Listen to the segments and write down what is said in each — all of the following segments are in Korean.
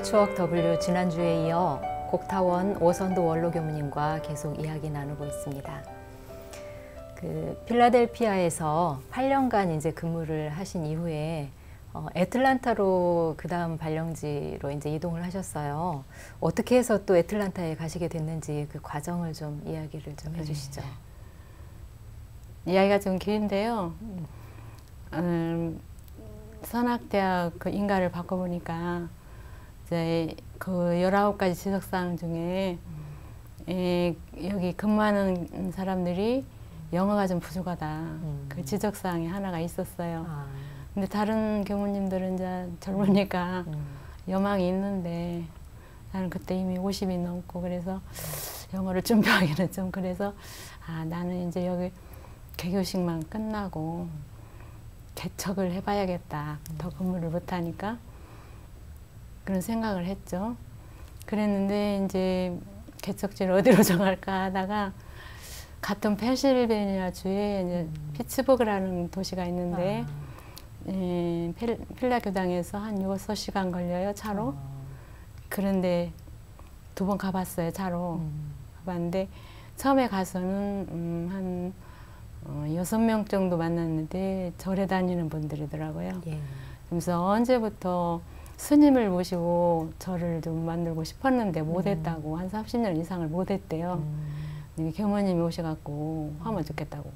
문화추억 W 지난주에 이어 곡타원 오선도 원로교무님과 계속 이야기 나누고 있습니다. 필라델피아에서 8년간 이제 근무를 하신 이후에 애틀란타로 그 다음 발령지로 이제 이동을 하셨어요. 어떻게 해서 또 애틀란타에 가시게 됐는지 그 과정을 좀 이야기를 좀 해주시죠. 이야기가 좀 긴데요. 선악대학 그 인가를 바꿔보니까 이제 그 19가지 지적사항 중에 여기 근무하는 사람들이 영어가 좀 부족하다. 그 지적사항이 하나가 있었어요. 근데 다른 교무님들은 이제 젊으니까 여망이 있는데 나는 그때 이미 50이 넘고 그래서 영어를 준비하기는 좀 그래서 나는 이제 여기 개교식만 끝나고 개척을 해봐야겠다. 더 근무를 못하니까 그런 생각을 했죠. 그랬는데 이제 개척지를 어디로 정할까 하다가 같은 펜실베니아 주에 이제 피츠버그라는 도시가 있는데 필라 교당에서 한 6시간 걸려요, 차로. 그런데 2번 가봤어요, 차로. 가봤는데 처음에 가서는 한 6명 정도 만났는데 절에 다니는 분들이더라고요. 그래서 언제부터 스님을 모시고 절을 좀 만들고 싶었는데 못했다고 한 30년 이상을 못했대요. 교모님이 오셔갖고 하면 좋겠다고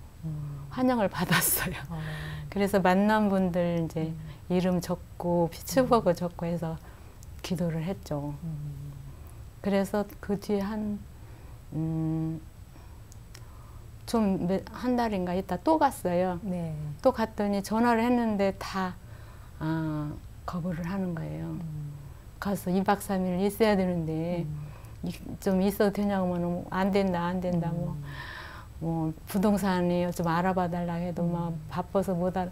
환영을 받았어요. 그래서 만난 분들 이제 이름 적고 피츠버그 적고 해서 기도를 했죠. 그래서 그 뒤에 한 달인가 있다 또 갔어요. 또 갔더니 전화를 했는데 다 거부를 하는 거예요. 가서 2박 3일 있어야 되는데 좀 있어도 되냐고 하면 안 된다 뭐 부동산이 좀 알아봐 달라 해도 막 바빠서 다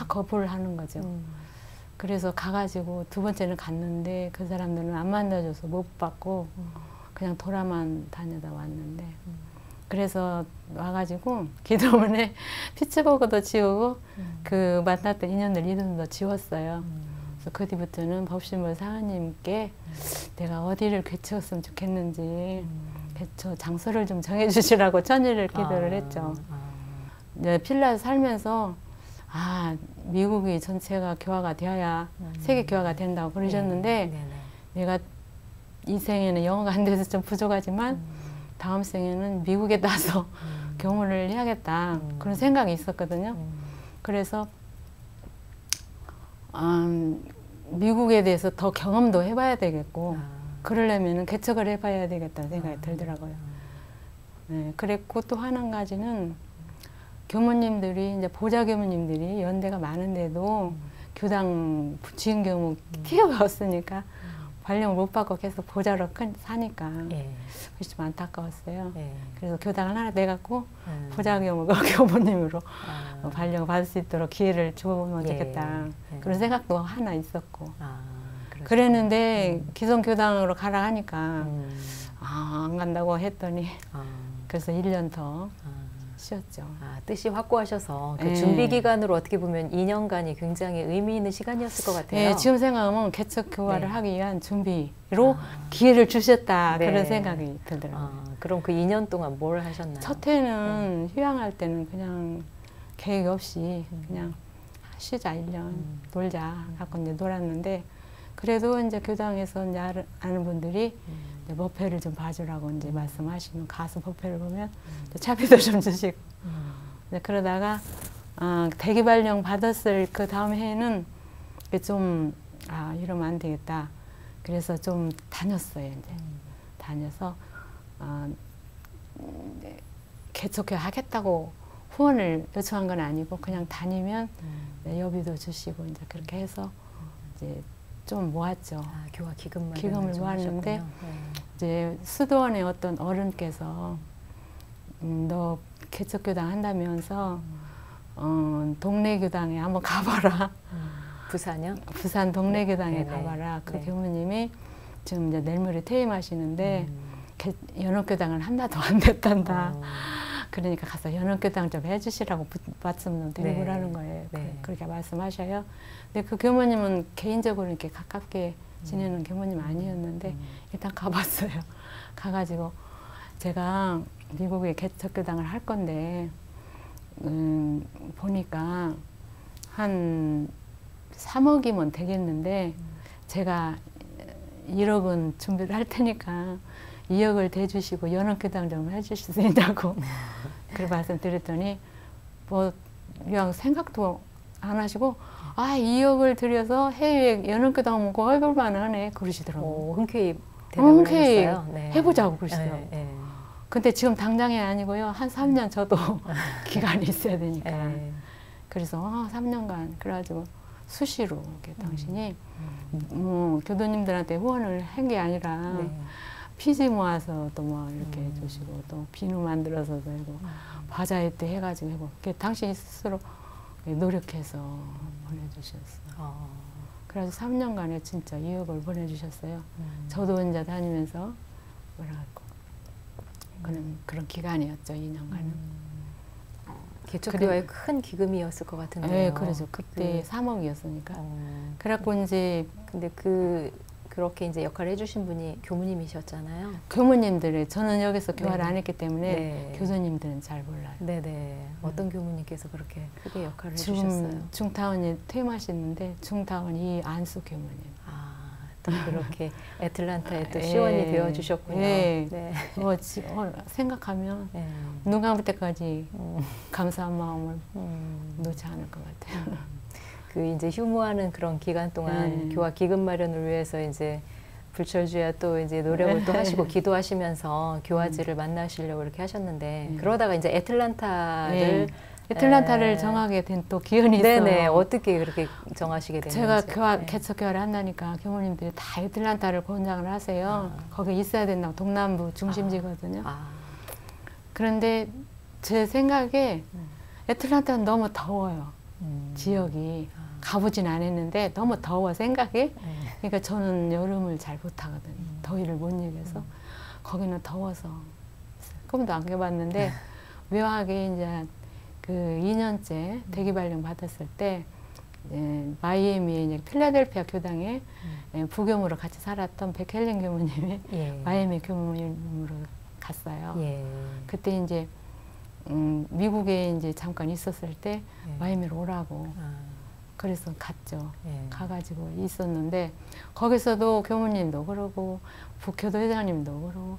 거부를 하는 거죠. 그래서 가가지고 2번째는 갔는데 그 사람들은 안 만나줘서 못 받고 그냥 돌아만 다니다 왔는데 그래서 와가지고 기도문에 피츠버그도 지우고 그 만났던 인연들 이름도 지웠어요. 그래서 그 뒤부터는 법신물 사모님께 내가 어디를 개척했으면 좋겠는지 개척 장소를 좀 정해주시라고 천일을 기도를 했죠. 이제 필라에 살면서 미국이 전체가 교화가 되어야 세계 교화가 된다고 그러셨는데 내가 이 생에는 영어가 안 돼서 좀 부족하지만 다음 생에는 미국에 가서 교문을 해야겠다 그런 생각이 있었거든요. 그래서 미국에 대해서 더 경험도 해봐야 되겠고 그러려면 개척을 해봐야 되겠다는 생각이 들더라고요. 그랬고 또 한 가지는 교무님들이 이제 보좌 교무님들이 연대가 많은데도 교당 주임 교무 기회가 없으니까 발령을 못 받고 계속 보좌로 사니까 그것이 좀 안타까웠어요. 그래서 교당을 하나 내갖고 보좌 교무님으로 발령을 받을 수 있도록 기회를 주면 좋겠다. 그런 생각도 하나 있었고. 그랬는데 기성 교당으로 가라 하니까 안 간다고 했더니 그래서 1년 더 쉬었죠. 뜻이 확고하셔서 그 준비 기간으로 어떻게 보면 2년간이 굉장히 의미 있는 시간이었을 것 같아요. 지금 생각하면 개척 교화를 하기 위한 준비로 기회를 주셨다 그런 생각이 들더라고요. 그럼 그 2년 동안 뭘 하셨나요? 첫 해는 휴양할 때는 그냥 계획 없이 그냥 쉬자 1년 놀자 하고 이제 놀았는데 그래도 이제 교당에서 이제 아는 분들이 이제 법회를 좀 봐주라고 이제 말씀하시면 가서 법회를 보면 차비도 좀 주시고 이제 그러다가 대기 발령 받았을 그 다음 해에는 좀 이러면 안 되겠다. 그래서 좀 다녔어요. 이제 다녀서 개척회 하겠다고 후원을 요청한 건 아니고 그냥 다니면 여비도 주시고 이제 그렇게 해서 이제 좀 모았죠. 교화 기금을 모았는데 이제 수도원의 어떤 어른께서 너 개척교당 한다면서 동네 교당에 한번 가봐라. 부산이요? 부산 동네 교당에 가봐라. 그 교무님이 지금 이제 내일 모레 퇴임하시는데 연합교당을 하나도 안 됐단다. 그러니까 가서 연합교당 좀 해주시라고 말씀 좀 드리고라는 거예요. 그렇게 말씀하셔요. 근데 그 교무님은 개인적으로 이렇게 가깝게 지내는 교무님 아니었는데 일단 가봤어요. 가가지고 제가 미국에 개척교당을 할 건데 보니까 한 3억이면 되겠는데 제가 1억은 준비를 할 테니까 2억을 대주시고 연합교당 좀 해주실 수 있다고 그렇게 말씀드렸더니 뭐 그냥 생각도 안 하시고 2억을 들여서 해외 연합교당 먹고 해볼 만하네 그러시더라고요. 흔쾌히 대답을 했어요. 네. 해보자고 그러시더라고요. 네. 근데 지금 당장이 아니고요. 한 3년 저도 기간이 있어야 되니까. 그래서 3년간 그래가지고 수시로 이렇게 당신이 교도님들한테 후원을 한 게 아니라 피지 모아서 또 뭐 이렇게 해주시고 또 비누 만들어서 들고 바자회 때 해가지고 해고 당신이 스스로 노력해서 보내주셨어요. 그래서 3년간에 진짜 2억을 보내주셨어요. 저도 혼자 다니면서 그래갖고 그런 기간이었죠. 2년간은. 개척교회의 큰 기금이었을 것 같은데요. 네, 그래서 그때 3억이었으니까. 그래갖고 이제 근데 그렇게 이제 역할을 해주신 분이 교무님이셨잖아요. 교무님들이 저는 여기서 교화를 안 했기 때문에 교수님들은 잘 몰라요. 네네. 어떤 교무님께서 그렇게 크게 역할을 지금 해주셨어요? 중타원이 퇴임하시는데 중타원이 안수 교무님. 또 그렇게 애틀란타에 또 시원이 되어주셨군요. 네. 생각하면 눈 감을 때까지 감사한 마음을 놓지 않을 것 같아요. 이제 휴무하는 그런 기간 동안 교화 기금 마련을 위해서 이제 불철주야 또 이제 노력을 또 하시고 기도하시면서 교화지를 만나시려고 이렇게 하셨는데 그러다가 이제 애틀란타를 정하게 된 또 기원이 있어요. 네네. 어떻게 그렇게 정하시게 됐는지. 제가 개척 교화를 한다니까 교무님들이 다 애틀란타를 권장을 하세요. 거기 있어야 된다고. 동남부 중심지거든요. 그런데 제 생각에 애틀란타는 너무 더워요. 지역이. 가보진 않았는데 너무 더워 생각에. 그러니까 저는 여름을 잘 못하거든요. 더위를 못 이겨서. 거기는 더워서 꿈도 안 꿔봤는데 묘하게 이제 그 2년째 대기 발령 받았을 때 마이애미에 이제 필라델피아 교당에 부교무로 같이 살았던 백헬린 교무님이 마이애미 교무님으로 갔어요. 그때 이제 미국에 이제 잠깐 있었을 때 마이애미로 오라고 그래서 갔죠. 가가지고 있었는데 거기서도 교무님도 그러고 부교도 회장님도 그러고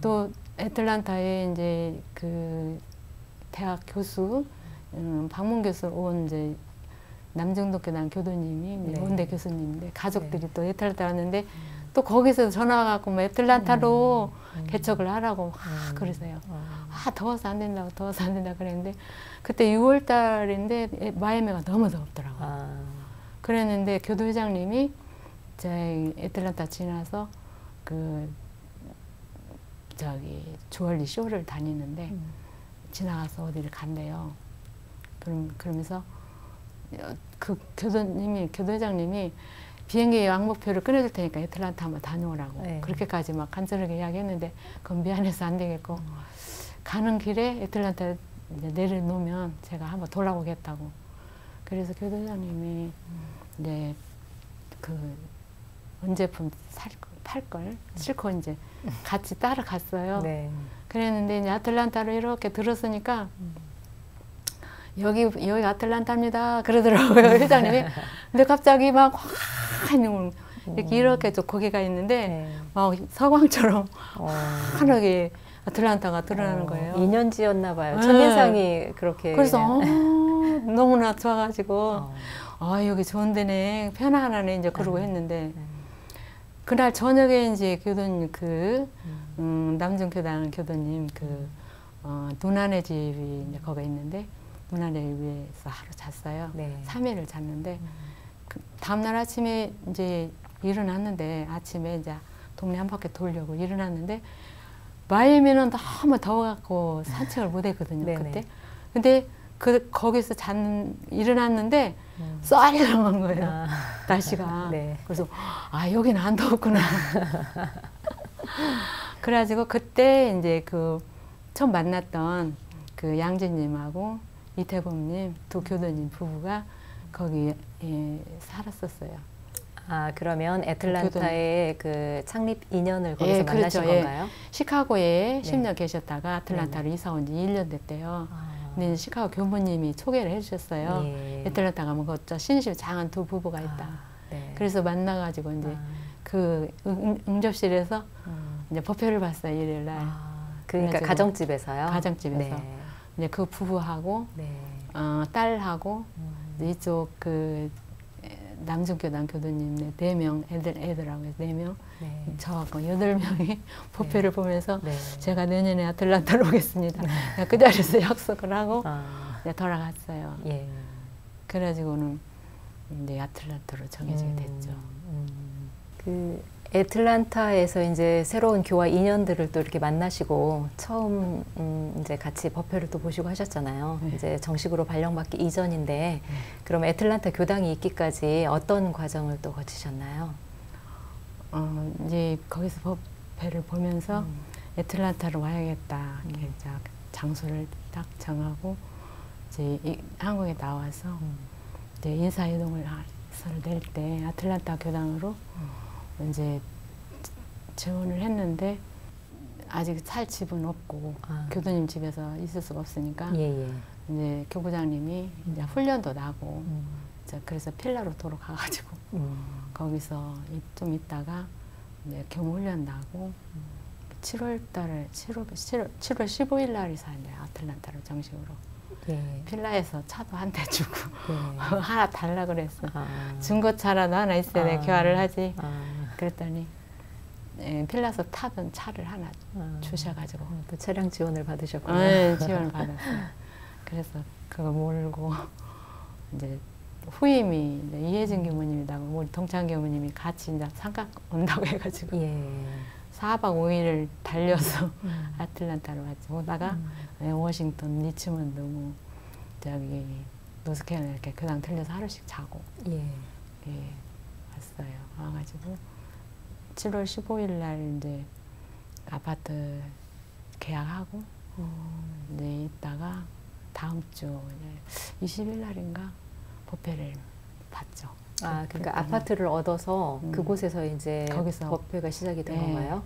또 애틀란타에 이제 그 대학 교수, 방문 교수 온 이제 남정독교당 교도님이 원대 교수님인데 가족들이 또 애틀란타 왔는데 또 거기서 전화 와갖고 뭐 애틀란타로 개척을 하라고 막 그러세요. 더워서 안 된다고 더워서 안 된다 그랬는데 그때 6월 달인데 마이애미가 너무 덥더라고요. 그랬는데 교도회장님이 제 애틀란타 지나서 주얼리 쇼를 다니는데 지나가서 어디를 간대요. 그러면서 그 교도회장님이 비행기 항목표를 끊어줄 테니까 애틀란타 한번 다녀오라고 그렇게까지 막 간절하게 이야기했는데 그건 미안해서 안 되겠고 가는 길에 애틀란타에 내려놓으면 제가 한번 돌아오겠다고. 그래서 교도회장님이 이제 그 원제품 팔걸 싫고 이제 같이 따라갔어요. 그랬는데 이제 아틀란타로 이렇게 들었으니까 여기 아틀란타입니다 그러더라고요 회장님이. 근데 갑자기 막 이렇게 좀 고개가 있는데 막 서광처럼 환하게 아틀란타가 드러나는 거예요. 2년지였나 봐요. 첫인상이 그렇게. 그래서 너무나 좋아가지고 여기 좋은 데네 편안하네 이제 그러고 했는데 그날 저녁에 이제 교도님 남정교당 교도님 누나네 집이 이제 거기 있는데 누나네 집에서 하루 잤어요. 3일을 잤는데 다음날 아침에 이제 일어났는데 아침에 이제 동네 한 바퀴 돌려고 일어났는데 마이애미는 너무 더워갖고 산책을 못했거든요 그때. 근데 거기서 일어났는데 쌀쌀한 거예요 날씨가. 그래서 여기는 안 더웠구나. 그래가지고 그때 이제 처음 만났던 양진님하고 이태범님 두 교도님 부부가 거기 살았었어요. 아, 그러면 애틀란타의 그 창립 인연을 거기서 만나신 그렇죠. 건가요? 시카고에 10년 계셨다가 아틀란타로 이사 온 지 1년 됐대요. 근데 이제 시카고 교무님이 소개를 해주셨어요. 애틀란타 가면 그저 신심 장한 두 부부가 있다. 그래서 만나가지고 이제 그 응접실에서 이제 법회를 봤어요, 일요일 날. 그러니까 가정집에서요? 가정집에서. 이제 그 부부하고 딸하고 이쪽 그 남중교단 교도님 4명 애들하고 4명 저하고 8명이 법회를 보면서 제가 내년에 아틀란타로 오겠습니다. 그 자리에서 약속을 하고 돌아갔어요. 그래가지고는 이제 아틀란타로 정해지게 됐죠. 그 애틀란타에서 이제 새로운 교화 인연들을 또 이렇게 만나시고 처음 이제 같이 법회를 또 보시고 하셨잖아요. 이제 정식으로 발령받기 이전인데 그럼 애틀란타 교당이 있기까지 어떤 과정을 또 거치셨나요? 이제 거기서 법회를 보면서 애틀란타로 와야겠다. 이제 장소를 딱 정하고 이제 한국에 나와서 이제 인사이동을 낼 때 아틀란타 교당으로 이제 지원을 했는데 아직 살 집은 없고 교수님 집에서 있을 수가 없으니까 이제 교구장님이 이제 훈련도 나고 그래서 필라로 도로 가가지고 거기서 좀 있다가 이제 교무훈련 나고 7월 15일 날 이사했네요. 아틀란타로 정식으로. 필라에서 차도 한 대 주고 하나 달라 그랬어. 중고차라도 하나 있어야 돼. 교환을 하지. 그랬더니 필라에서 타던 차를 하나 주셔가지고 또 차량 지원을 받으셨군요. 네, 지원을 받았어요. 그래서 그거 몰고 이제 후임이 이제 이혜진 교무님이라고 우리 동창 교무님이 같이 이제 상가 온다고 해가지고 4박 5일을 달려서 아틀란타로 왔지. 오다가 워싱턴, 리치먼드, 뭐 저기 노스캐롤라이나 이렇게 교당 들려서 하루씩 자고 왔어요. 와가지고 7월 15일 날 이제 아파트 계약하고 이제 있다가 다음 주 20일 날인가 법회를 봤죠. 그러니까 아파트를 얻어서 그곳에서 이제 거기서 법회가 시작이 된 건가요?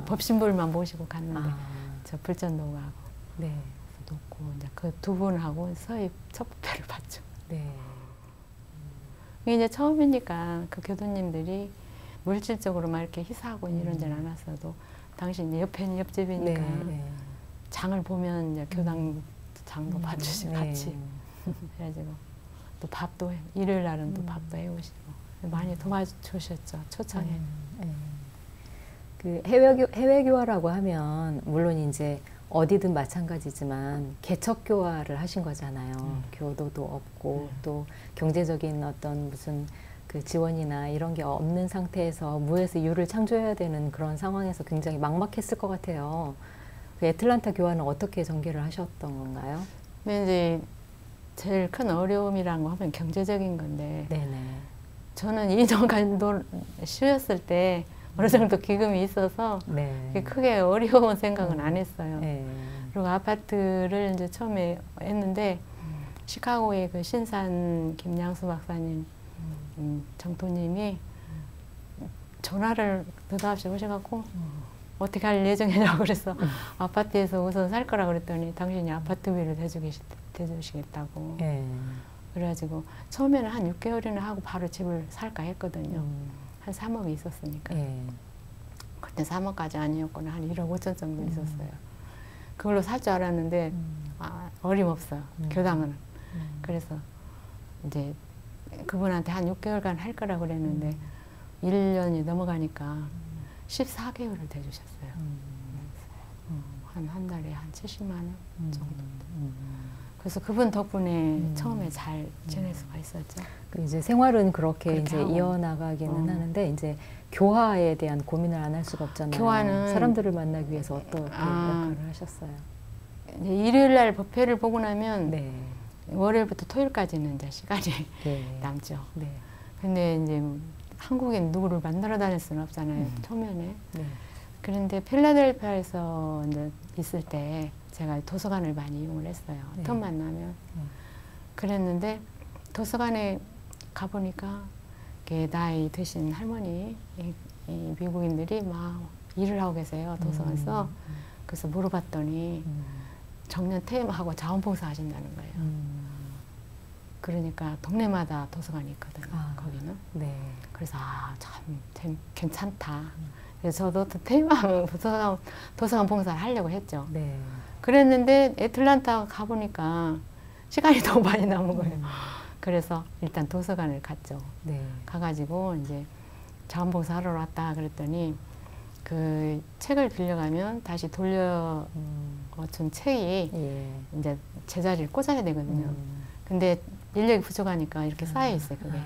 법신부만 모시고 갔는데 저 불전도 가고 놓고 이제 그 두 분하고 서입 첫 법회를 봤죠. 이제 처음이니까 그 교도님들이 물질적으로 막 이렇게 희사하고 이러진 않았어도 당신 옆집이니까 장을 보면 이제 교당 장도 봐주시고 같이 그래가지고 또 밥도 일요일 날은 또 밥도 해오시고 많이 도와주셨죠. 초창에. 그 해외 교화라고 하면 물론 이제 어디든 마찬가지지만 개척 교화를 하신 거잖아요. 교도도 없고 또 경제적인 어떤 무슨 그 지원이나 이런 게 없는 상태에서 무에서 유를 창조해야 되는 그런 상황에서 굉장히 막막했을 것 같아요. 그 애틀란타 교화는 어떻게 전개를 하셨던 건가요? 근데 이제 제일 큰 어려움이라는 거 하면 경제적인 건데 저는 2년간 쉬었을 때 어느 정도 기금이 있어서 크게 어려운 생각은 안 했어요. 그리고 아파트를 이제 처음에 했는데 시카고의 그 신산 김양수 박사님 정토님이 전화를 느닷없이 오셔갖고 어떻게 할 예정이냐고 그래서 아파트에서 우선 살 거라 그랬더니 당신이 아파트비를 대주시겠다고. 그래가지고 처음에는 한 6개월이나 하고 바로 집을 살까 했거든요. 한 3억이 있었으니까. 그때 3억까지 아니었거나 한 1억 5천 정도 있었어요. 그걸로 살 줄 알았는데 어림없어요. 교당은. 그래서 이제 그분한테 한 6개월간 할 거라고 그랬는데 1년이 넘어가니까 14개월을 대주셨어요. 한 달에 한 70만 원 정도. 그래서 그분 덕분에 처음에 잘 지낼 수가 있었죠. 이제 생활은 그렇게 이제 이어나가기는 하는데 이제 교화에 대한 고민을 안 할 수가 없잖아요. 교화는 사람들을 만나기 위해서 어떻게 역할을 하셨어요? 일요일 날 법회를 보고 나면 월요일부터 토요일까지는 이제 시간이 남죠. 근데 이제 한국에 누구를 만나러 다닐 수는 없잖아요. 초면에. 그런데 필라델피아에서 이제 있을 때 제가 도서관을 많이 이용을 했어요. 틈만 나면. 그랬는데 도서관에 가보니까 나이 드신 할머니, 이 미국인들이 막 일을 하고 계세요, 도서관에서. 그래서 물어봤더니 정년 퇴임하고 자원봉사 하신다는 거예요. 그러니까 동네마다 도서관이 있거든요, 거기는. 네. 그래서 참 괜찮다. 그래서 저도 퇴임하면 도서관 봉사를 하려고 했죠. 네. 그랬는데 애틀란타 가보니까 시간이 너무 많이 남은 거예요. 그래서 일단 도서관을 갔죠. 네. 가가지고 이제 자원봉사 하러 왔다 그랬더니 그 책을 빌려가면 다시 돌려준 책이 이제 제자리를 꽂아야 되거든요. 근데 인력이 부족하니까 이렇게 쌓여 있어요, 그게.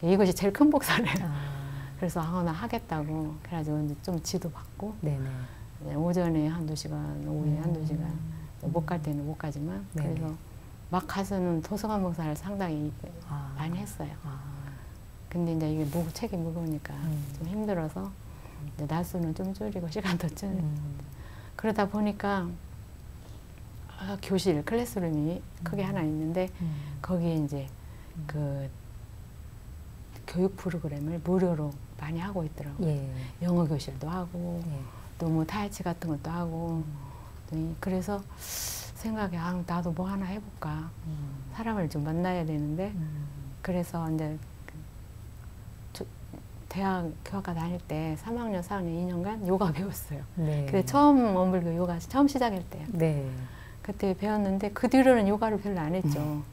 이것이 제일 큰 복사래요. 그래서 나 하겠다고. 그래가지고 이제 좀 지도 받고. 네네. 오전에 한두 시간, 오후에 한두 시간. 못 갈 때는 못 가지만. 네네. 그래서 막 가서는 도서관 봉사를 상당히 많이 했어요. 근데 이제 이게 책이 무거우니까 좀 힘들어서 이제 날수는 좀 줄이고 시간도 줄이고. 그러다 보니까 교실, 클래스룸이 크게 하나 있는데 거기에 이제 그 교육 프로그램을 무료로 많이 하고 있더라고요. 영어 교실도 하고 또 뭐 타이치 같은 것도 하고 그래서 생각에 나도 뭐 하나 해볼까. 사람을 좀 만나야 되는데 그래서 이제 대학 교학과 다닐 때 3학년, 4학년 2년간 요가 배웠어요. 근데 처음 원불교 요가 처음 시작할 때요. 그때 배웠는데 그 뒤로는 요가를 별로 안 했죠.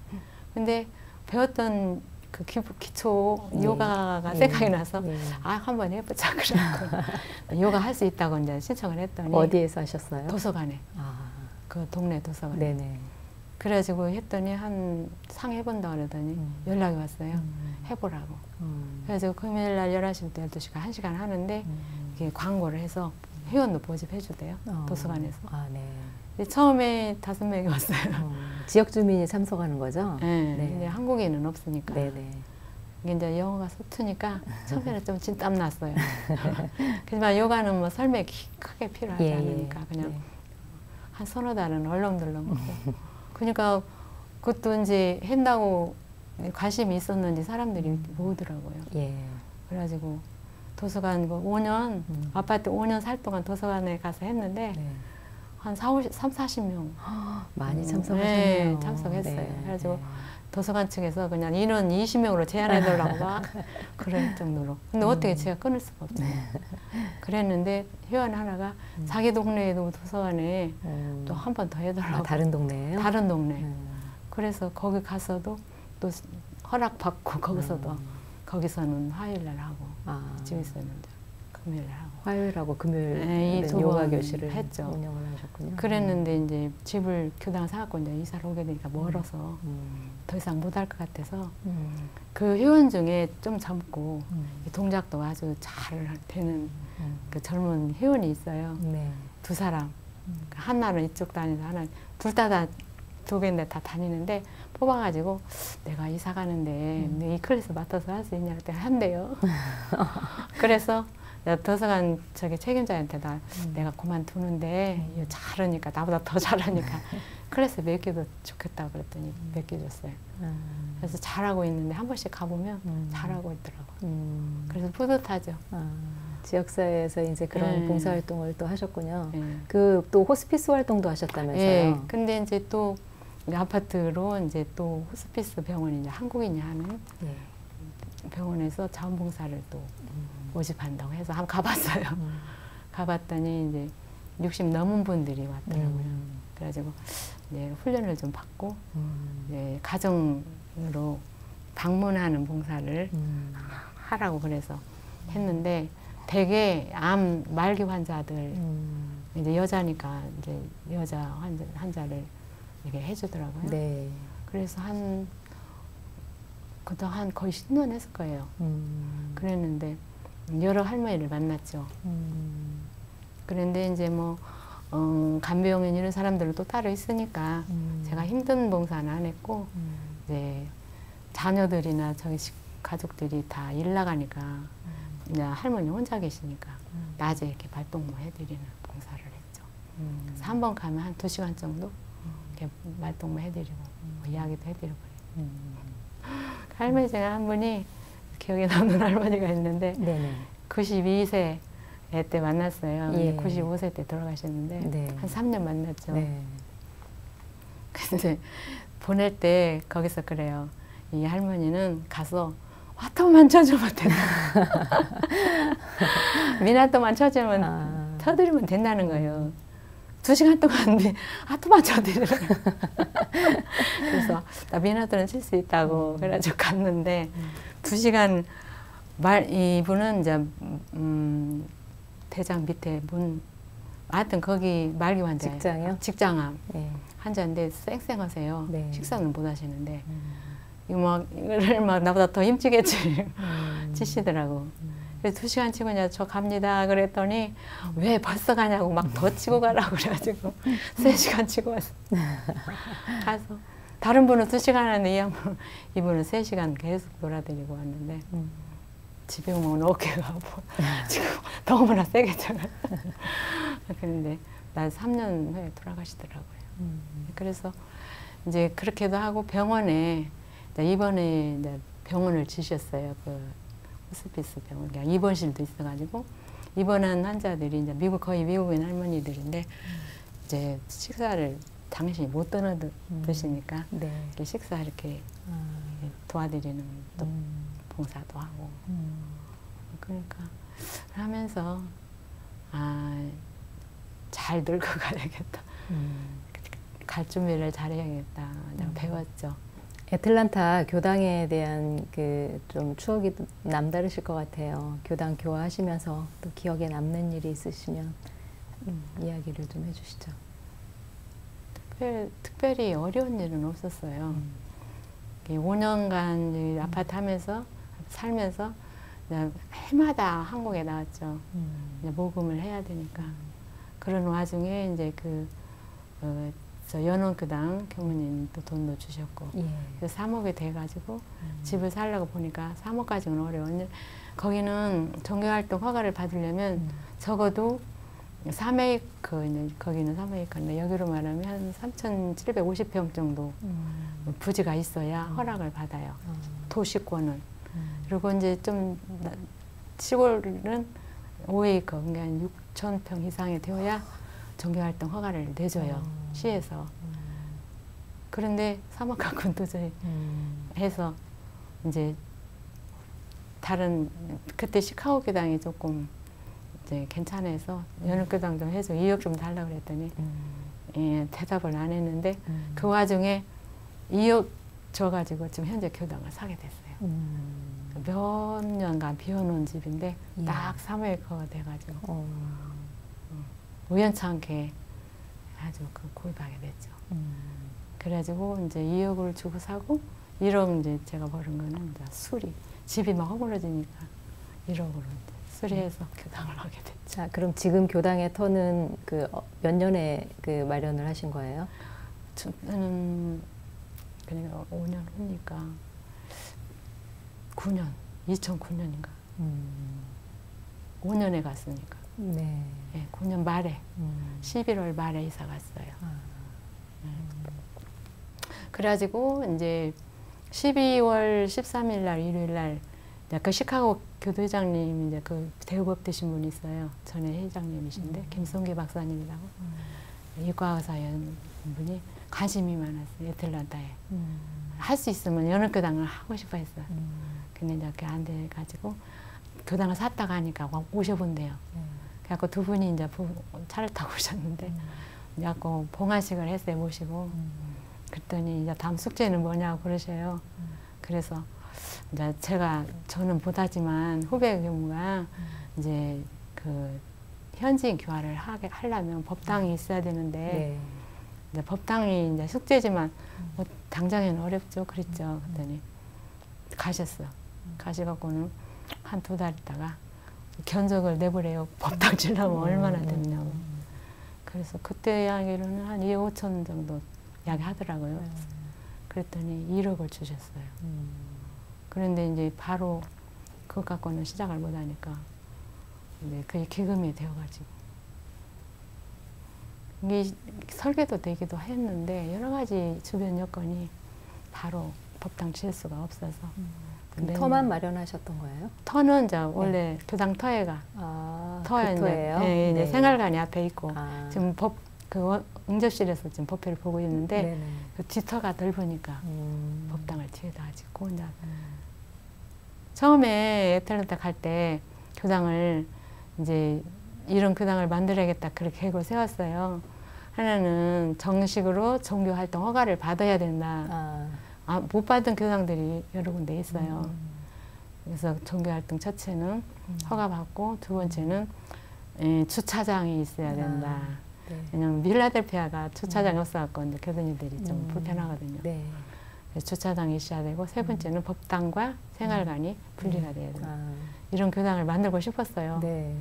근데 배웠던 그 기초 요가가 생각이 나서 한번 해보자 그래갖고 요가 할 수 있다고 이제 신청을 했더니 어디에서 하셨어요? 도서관에. 그 동네 도서관에. 네네. 그래가지고 했더니 상 해본다 그러더니 연락이 왔어요. 해보라고. 그래서 금요일 날 11시부터 12시간 1시간 하는데 이게 광고를 해서 회원도 모집해 주대요. 도서관에서. 근데 처음에 5명이 왔어요. 지역 주민이 참석하는 거죠? 네. 근데 한국인은 없으니까. 네네. 이게 이제 영어가 서투니까 처음에는 좀 진땀 났어요. 하지만 요가는 뭐 설명이 크게 필요하지 않으니까 그냥 한 서너 달은 얼렁덜렁 하고. 그러니까 그것도 이제 한다고 관심이 있었는지 사람들이 모으더라고요. 그래가지고 도서관 5년, 아파트 5년 살 동안 도서관에 가서 했는데 한 40명. 많이 참석하셨네요. 참석했어요. 그래가지고 도서관 측에서 그냥 인원 20명으로 제한해달라고 막 그럴 정도로. 근데 어떻게 제가 끊을 수가 없잖아요. 그랬는데 회원 하나가 자기 동네에도 도서관에 또 한 번 더 해달라고. 다른 동네예요? 다른 동네. 그래서 거기 가서도 또 허락받고 거기서는 화요일날 하고 집에서는 금요일날 하고. 화요일하고 금요일 요가 교실을 했죠. 운영을 하셨군요. 그랬는데 이제 집을 교당을 사갖고 이제 이사를 오게 되니까 멀어서 더 이상 못 할 것 같아서 그 회원 중에 좀 젊고 동작도 아주 잘 되는 그 젊은 회원이 있어요. 두 사람. 하나는 이쪽 다니고 하나는 둘 다 두 개인데 다 다니는데 뽑아가지고 내가 이사 가는데 이 클래스 맡아서 할 수 있냐 그랬더니 한대요. 그래서 도서관 책임자한테 내가 그만두는데 잘하니까 나보다 더 잘하니까 클래스 몇 개도 좋겠다고 그랬더니 몇 개 줬어요. 그래서 잘하고 있는데 한 번씩 가보면 잘하고 있더라고요. 그래서 뿌듯하죠. 지역사회에서 이제 그런 봉사활동을 또 하셨군요. 그 또 호스피스 활동도 하셨다면서요? 근데 이제 또 아파트로 이제 또 호스피스 병원이 이제 한국인이 하는 병원에서 자원봉사를 또 모집한다고 해서 한번 가봤어요. 가봤더니 이제 60 넘은 분들이 왔더라고요. 그래가지고 이제 훈련을 좀 받고 이제 가정으로 방문하는 봉사를 하라고 그래서 했는데 되게 암 말기 환자들 이제 여자니까 이제 여자 환자를 이렇게 해주더라고요. 그래서 그동안 한 거의 10년 했을 거예요. 그랬는데 여러 할머니를 만났죠. 그런데 이제 뭐 간병인 이런 사람들은 또 따로 있으니까 제가 힘든 봉사는 안 했고 이제 자녀들이나 저희 가족들이 다 일 나가니까 이제 할머니 혼자 계시니까 낮에 이렇게 발동무 해드리는 봉사를 했죠. 그래서 한 번 가면 한 2시간 정도 이렇게 발동무 해드리고 뭐 이야기도 해드리고 할머니 중에 한 분이 기억에 남는 할머니가 있는데 네네. 92세 때 만났어요. 예. 95세 때 돌아가셨는데 네. 한 3년 만났죠. 네. 근데 보낼 때 거기서 그래요. 이 할머니는 가서 화통만 쳐주면 된다. 미나토만 쳐주면 쳐드리면 된다는 거예요. 2시간 동안 화통만 쳐드리라. 그래서 나 미나토는 칠 수 있다고 그래가지고 갔는데 2시간 이분은 이제 대장 밑에 하여튼 거기 말기 환자예요. 직장이요? 직장암 네. 환자인데 쌩쌩하세요. 네. 식사는 못 하시는데 이거를 막 나보다 더 힘주게 치시더라고. 그래서 2시간 치고 이제 저 갑니다 그랬더니 왜 벌써 가냐고 막 더 치고 가라고 그래가지고 3시간 치고 왔어. 가서 다른 분은 2시간 하는데 이분은 3시간 계속 놀아드리고 왔는데 집에 오면 어깨가 아파. 지금 너무나 세게 쳐가지고. 그런데 난 3년 후에 돌아가시더라고요. 그래서 이제 그렇게도 하고 병원에 이번에 이제 병원을 지셨어요. 그 호스피스 병원, 그러니까 입원실도 있어가지고 입원한 환자들이 이제 거의 미국인 할머니들인데 이제 식사를 당신이 못 떠나 드시니까 네. 이렇게 식사 이렇게 도와드리는 또 봉사도 하고 그러니까 하면서 잘 늙어 가야겠다. 갈 준비를 잘해야겠다. 내가 배웠죠. 애틀란타 교당에 대한 그 좀 추억이 남다르실 것 같아요. 교당 교화하시면서 또 기억에 남는 일이 있으시면 이야기를 좀 해주시죠. 특별히 어려운 일은 없었어요. 5년간 아파트 하면서 살면서 해마다 한국에 나왔죠. 모금을 해야 되니까. 그런 와중에 이제 저 연원교당 교무님도 돈도 주셨고 예. 그래서 3억이 돼가지고 집을 살려고 보니까 3억까지는 어려워. 거기는 종교활동 허가를 받으려면 적어도 3에이커, 거기는 3에이커인데 여기로 말하면 한 3,750평 정도 부지가 있어야 허락을 받아요. 도시권은. 그리고 이제 좀 시골은 5에이커, 그러니까 한 6,000평 이상이 되어야 종교활동 허가를 내줘요. 시에서. 그런데 3억 갖고는 도저히 해서 이제 다른 그때 시카고 교당이 조금 이제 괜찮아서 연합교당 좀 해줘 2억 좀 달라고 그랬더니 예, 대답을 안 했는데 그 와중에 2억 줘가지고 지금 현재 교당을 사게 됐어요. 몇 년간 비워놓은 집인데 예. 딱 3에이커가 돼가지고 우연찮게 아주 구입하게 됐죠. 그래가지고 이제 2억을 주고 사고 1억 이제 제가 버는 거는 이제 수리. 집이 막 허물어지니까 1억으로 수리해서 교당을 하게 됐죠. 자, 그럼 지금 교당의 터는 그 몇 년에 그 마련을 하신 거예요? 저는 그러니까 5년 후니까 9년, 2009년인가. 5년에 갔으니까. 네. 네, 9년 말에 11월 말에 이사 갔어요. 그래가지고 이제 12월 13일 날 일요일 날 그 시카고 교도회장님 이제 그 대우법 되신 분이 있어요. 전에 회장님이신데 김성기 박사님이라고 이과의사연 분이 관심이 많았어요. 애틀란타에 할 수 있으면 연합교당을 하고 싶어 했어요. 근데 이제 그게 안 돼가지고 교당을 샀다가 하니까 오셔본대요. 그래갖고 두 분이 이제 차를 타고 오셨는데 그래갖고 봉화식을 했어요. 모시고 그랬더니 이제 다음 숙제는 뭐냐고 그러셔요. 그래서 이제 저는 못하지만 후배 교무가 이제 그 현지인 교화를 하려면 법당이 있어야 되는데 네. 이제 법당이 이제 숙제지만 뭐 당장에는 어렵죠. 그랬죠. 그랬더니 가셨어. 가셔갖고는 한 2달 있다가 견적을 내보래요. 법당 치려면 얼마나 됐냐고. 그래서 그때 이야기로는 한 2억 5천 정도 이야기 하더라고요. 그랬더니 1억을 주셨어요. 그런데 이제 바로 그것 갖고는 시작을 못 하니까 이제 그게 기금이 되어가지고 이게 설계도 되기도 했는데 여러 가지 주변 여건이 바로 법당 칠 수가 없어서 네. 터만 마련하셨던 거예요? 터는 이제 원래 교당 터회가 터에 그 터예요? 네, 네. 생활관이 앞에 있고 지금 응접실에서 지금 법회를 보고 있는데 네네. 그 뒤터가 넓으니까 법당을 뒤에다 짓고 이제 처음에 애틀랜타 갈 때 교당을 이제 이런 교당을 만들어야겠다 그렇게 계획을 세웠어요. 하나는 정식으로 종교 활동 허가를 받아야 된다. 못 받은 교당들이 여러 군데 있어요. 그래서 종교 활동 첫째는 허가 받고 두 번째는 주차장이 있어야 된다. 네. 왜냐면 필라델피아가 주차장이 없어갖고 이제 교도님들이 좀 불편하거든요. 네. 그래서 주차장이 있어야 되고 세 번째는 법당과 생활관이 분리가 돼야 된다. 이런 교당을 만들고 싶었어요. 네.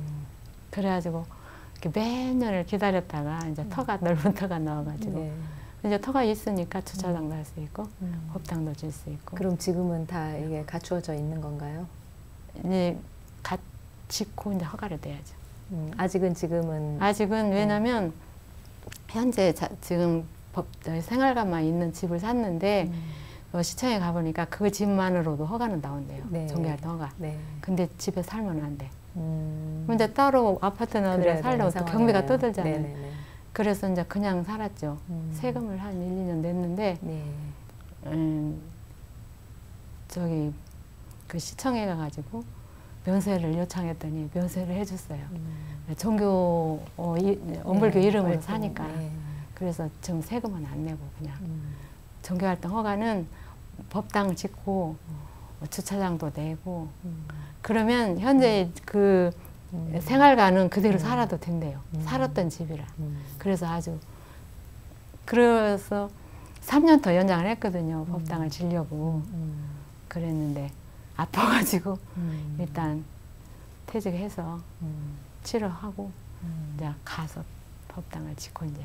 그래가지고 이렇게 몇 년을 기다렸다가 이제 터가 넓은 터가 나와가지고 네. 이제 터가 있으니까 주차장도 할 수 있고 법당도 질 수 있고. 그럼 지금은 다 이게 갖추어져 있는 건가요? 이제 짓고 이제 허가를 내야죠. 지금은 왜냐면 현재 지금 생활관만 있는 집을 샀는데 시청에 가보니까 그 집만으로도 허가는 나온대요. 네. 종교활동 허가. 네. 근데 집에 살면 안 돼. 근데 따로 아파트나 어디에 살려면 또 경비가 떠들잖아요. 네네네. 그래서 이제 그냥 살았죠. 세금을 한 1, 2년 냈는데 네. 저기 그 시청에 가가지고 면세를 요청했더니 면세를 해줬어요. 종교 엄불교 이름으로 사니까. 네. 그래서 지금 세금은 안 내고 그냥 종교활동 허가는 법당 짓고 주차장도 내고 그러면 현재 그 생활관은 그대로 살아도 된대요. 살았던 집이라. 그래서 그래서 3년 더 연장을 했거든요. 법당을 지려고. 그랬는데 아파가지고 일단 퇴직해서 치료하고 이제 가서 법당을 짓고 이제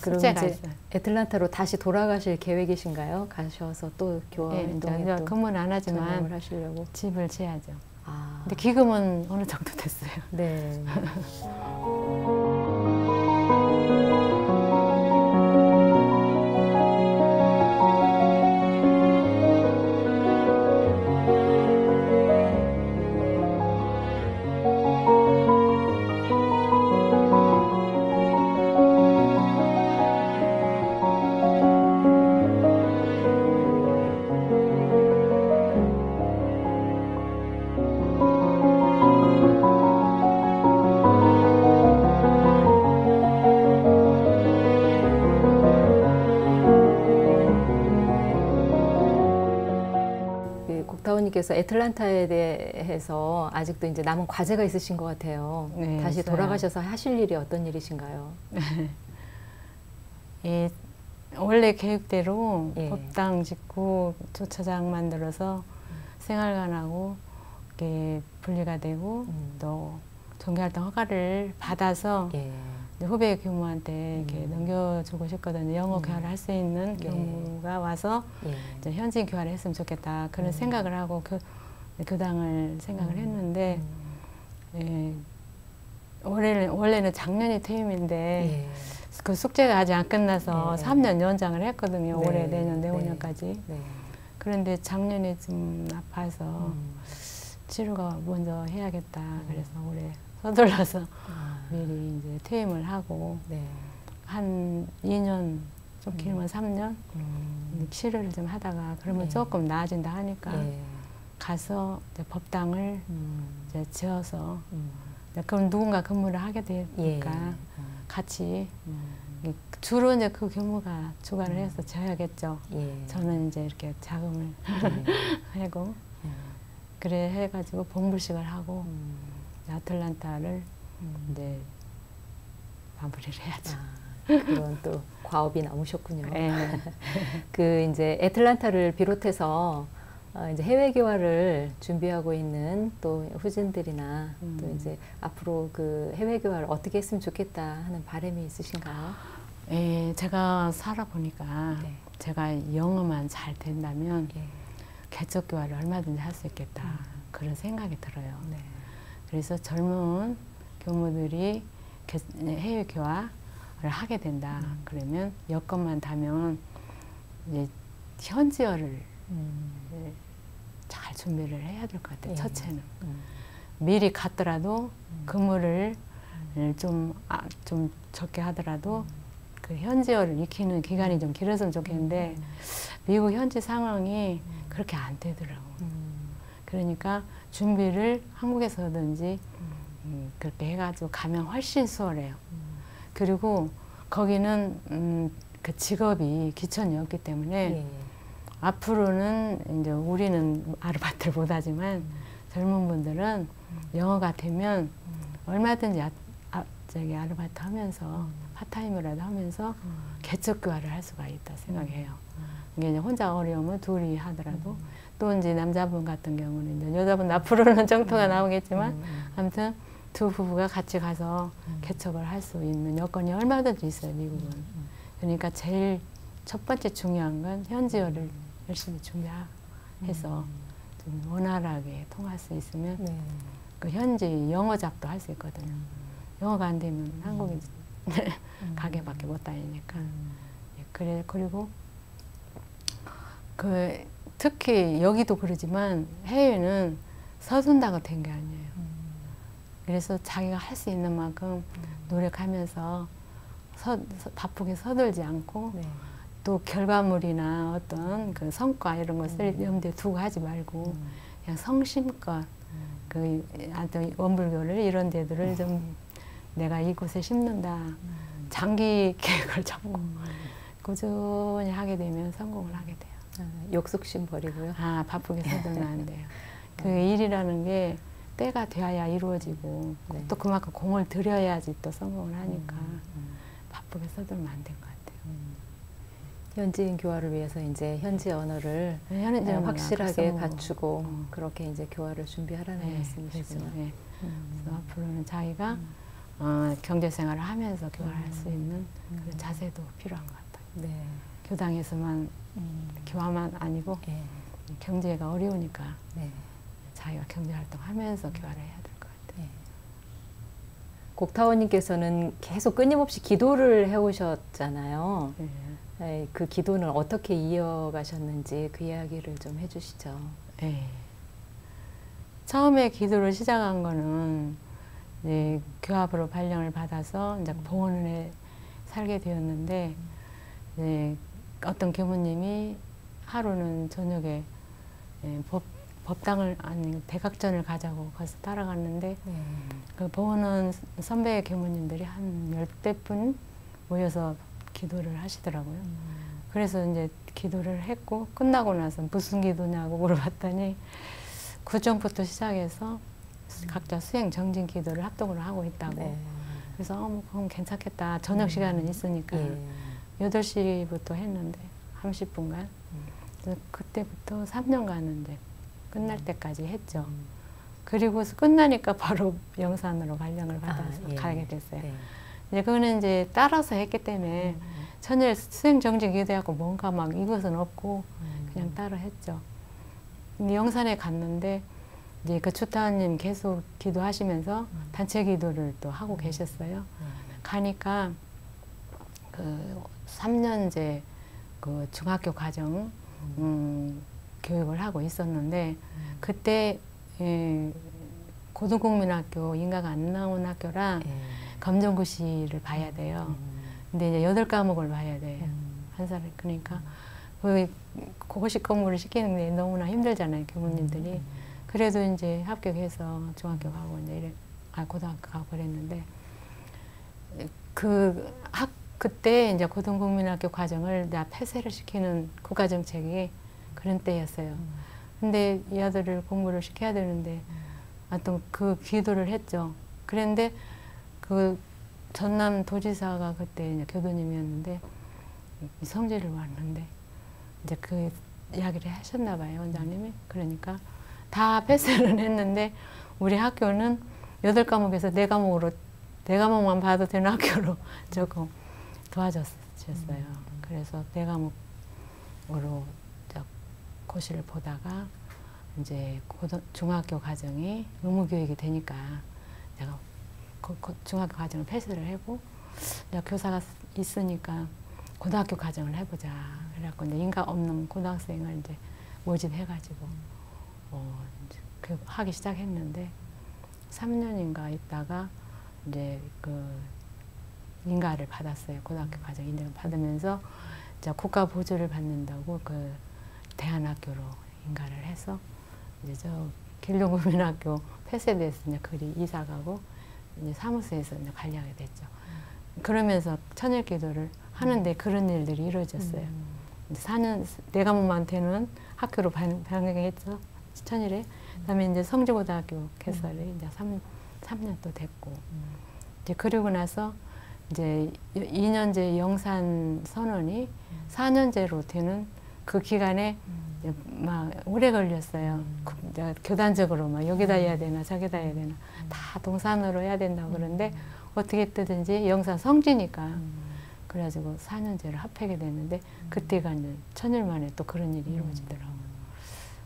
그럼 이제 애틀란타로 다시 돌아가실 계획이신가요? 가셔서 또 교화 운동에 또 근무는 안 하지만 하시려고 집을 지어야죠. 근데 기금은 어느 정도 됐어요. 네. 국타원님께서 애틀란타에 대해서 아직도 이제 남은 과제가 있으신 것 같아요. 네, 다시 있어요. 돌아가셔서 하실 일이 어떤 일이신가요? 원래 계획대로 예. 법당 짓고 주차장 만들어서 생활관하고 이렇게 분리가 되고 또 종교활동 허가를 받아서 예. 후배 교무한테 이렇게 넘겨주고 싶거든요. 영어 교화를 할 수 있는 교무가 와서 이제 현지인 교화를 했으면 좋겠다. 그런 생각을 하고 교당을 생각을 했는데 원래는 작년이 퇴임인데 그 숙제가 아직 안 끝나서 3년 연장을 했거든요. 올해, 내년, 내후년까지. 그런데 작년에 좀 아파서 치료가 먼저 해야겠다. 그래서 올해 서둘러서 미리 이제 퇴임을 하고 한 2년, 좀 길면 3년 치료를 좀 하다가 그러면 조금 나아진다 하니까 가서 이제 법당을 이제 지어서 그럼 누군가 근무를 하게 되니까 같이 주로 이제 그 교무가 주관을 해서 지어야겠죠. 저는 이제 이렇게 자금을 하고 그래 해가지고 본부식을 하고 애틀란타를 이제 마무리를 해야죠. 그런 또 과업이 남으셨군요. 그 이제 애틀란타를 비롯해서 이제 해외 교화를 준비하고 있는 또 후진들이나 또 이제 앞으로 그 해외 교화를 어떻게 했으면 좋겠다 하는 바람이 있으신가요? 제가 살아보니까 제가 영어만 잘 된다면 개척 교화를 얼마든지 할 수 있겠다 그런 생각이 들어요. 그래서 젊은 교무들이 해외 교화를 하게 된다. 그러면 여건만 다면 이제 현지어를 잘 준비를 해야 될 것 같아요. 첫째는 미리 갔더라도 근무를 좀 적게 하더라도 그 현지어를 익히는 기간이 좀 길었으면 좋겠는데 미국 현지 상황이 그렇게 안 되더라고. 그러니까 준비를 한국에서든지 그렇게 해가지고 가면 훨씬 수월해요. 그리고 거기는 그 직업이 기천이 없기 때문에 앞으로는 이제 우리는 아르바이트를 못하지만 젊은 분들은 영어가 되면 얼마든지 저기 아르바이트 하면서 파타임이라도 하면서 개척 교화를 할 수가 있다 생각해요. 이게 이제 혼자 어려우면 둘이 하더라도 또 이제 남자분 같은 경우는 이제 여자분 앞으로는 정토가 나오겠지만 아무튼 두 부부가 같이 가서 개척을 할 수 있는 여건이 얼마든지 있어요, 미국은. 그러니까 제일 첫 번째 중요한 건 현지어를 열심히 준비해서 좀 원활하게 통할 수 있으면 그 현지 영어 잡도 할 수 있거든요. 영어가 안 되면 한국에 가게밖에 못 다니니까. 그리고 특히 여기도 그러지만 해외는 서둔다고 된 게 아니에요. 그래서 자기가 할 수 있는 만큼 노력하면서 바쁘게 서둘지 않고 또 결과물이나 어떤 그 성과 이런 것을 염두에 두고 하지 말고 그냥 성심껏 원불교를 이런 데들을 좀 내가 이곳에 심는다. 장기 계획을 잡고 꾸준히 하게 되면 성공을 하게 돼요. 욕심심 버리고요. 바쁘게 서두르면 안 돼요. 그 일이라는 게 때가 돼야 이루어지고 또 그만큼 공을 들여야지 또 성공을 하니까 바쁘게 서두르면 안 될 것 같아요. 현지인 교화를 위해서 이제 현지 언어를 확실하게 갖추고 그렇게 이제 교화를 준비하라는 말씀이시군요. 그래서 앞으로는 자기가 경제 생활을 하면서 교화할 수 있는 그런 자세도 필요한 것 같아요. 교당에서만 교화만 아니고 경제가 어려우니까 자기가 경제활동하면서 교화를 해야 될 것 같아요. 곡타원님께서는 계속 끊임없이 기도를 해오셨잖아요. 그 기도는 어떻게 이어가셨는지 그 이야기를 좀 해주시죠. 처음에 기도를 시작한 거는 이제 교합으로 발령을 받아서 이제 보원에 살게 되었는데 어떤 교무님이 하루는 저녁에 법당을 아니 대각전을 가자고 가서 따라갔는데 그 보원은 선배 교무님들이 한 10대 분 모여서 기도를 하시더라고요. 그래서 이제 기도를 했고 끝나고 나서 무슨 기도냐고 물어봤더니 구정부터 시작해서 각자 수행 정진 기도를 합동으로 하고 있다고. 그래서 그럼 괜찮겠다. 저녁 시간은 있으니까 8시부터 했는데 30분간 그때부터 3년간은 이제 끝날 때까지 했죠. 그리고서 끝나니까 바로 영산으로 발령을 받아서 가게 됐어요. 이제 그거는 이제 따라서 했기 때문에 천일 수행 정진 기도하고 뭔가 막 이것은 없고 그냥 따로 했죠. 근데 영산에 갔는데 이제 그 추타원님 계속 기도하시면서 단체 기도를 또 하고 계셨어요. 가니까 그 3년제 그 중학교 과정 교육을 하고 있었는데 그때 고등국민학교 인가가 안 나온 학교라 검정고시를 봐야 돼요. 근데 이제 8과목을 봐야 돼요. 한 살에. 그러니까 그 고시 공부를 시키는 게 너무나 힘들잖아요, 교무님들이. 그래도 이제 합격해서 중학교 가고 이제 고등학교 가고 그랬는데 그때 이제 고등국민학교 과정을 다 폐쇄를 시키는 국가정책이 그런 때였어요. 근데 이 아들을 공부를 시켜야 되는데 하여튼 그 기도를 했죠. 그런데 그 전남 도지사가 그때 이제 교도님이었는데 성질을 왔는데 이제 그 이야기를 하셨나 봐요, 원장님이. 그러니까 다 폐쇄를 했는데 우리 학교는 8과목에서 4과목만 봐도 되는 학교로 조금 도와주셨어요. 그래서 4과목으로 고시를 보다가 이제 중학교 과정이 의무교육이 되니까 내가 중학교 과정을 폐쇄를 하고 내가 교사가 있으니까 고등학교 과정을 해보자. 그래갖고 이제 인가 없는 고등학생을 이제 모집해가지고 이제 하기 시작했는데 3년인가 있다가 이제 그 인가를 받았어요. 고등학교 과정 인정을 받으면서 이제 국가 보조를 받는다고 그 대안학교로 인가를 해서 이제 저 길동국민학교 폐쇄돼서 이제 그리 이사 가고 이제 사무소에서 이제 관리하게 됐죠. 그러면서 천일기도를 하는데 그런 일들이 이루어졌어요. 4년 내가문한테는 학교로 변경했죠. 천일에. 그다음에 이제 성주고등학교 개설이 이제 3년 또 됐고 이제 그러고 나서 이제 2년제 영산 선언이 4년제로 되는 그 기간에 막 오래 걸렸어요. 교단적으로 막 여기다 해야 되나 저기다 해야 되나 다 동산으로 해야 된다고 그러는데 어떻게 뜨든지 영산 성지니까 그래가지고 4년제를 합하게 됐는데 그때가 이제 천일 만에 또 그런 일이 이루어지더라고요.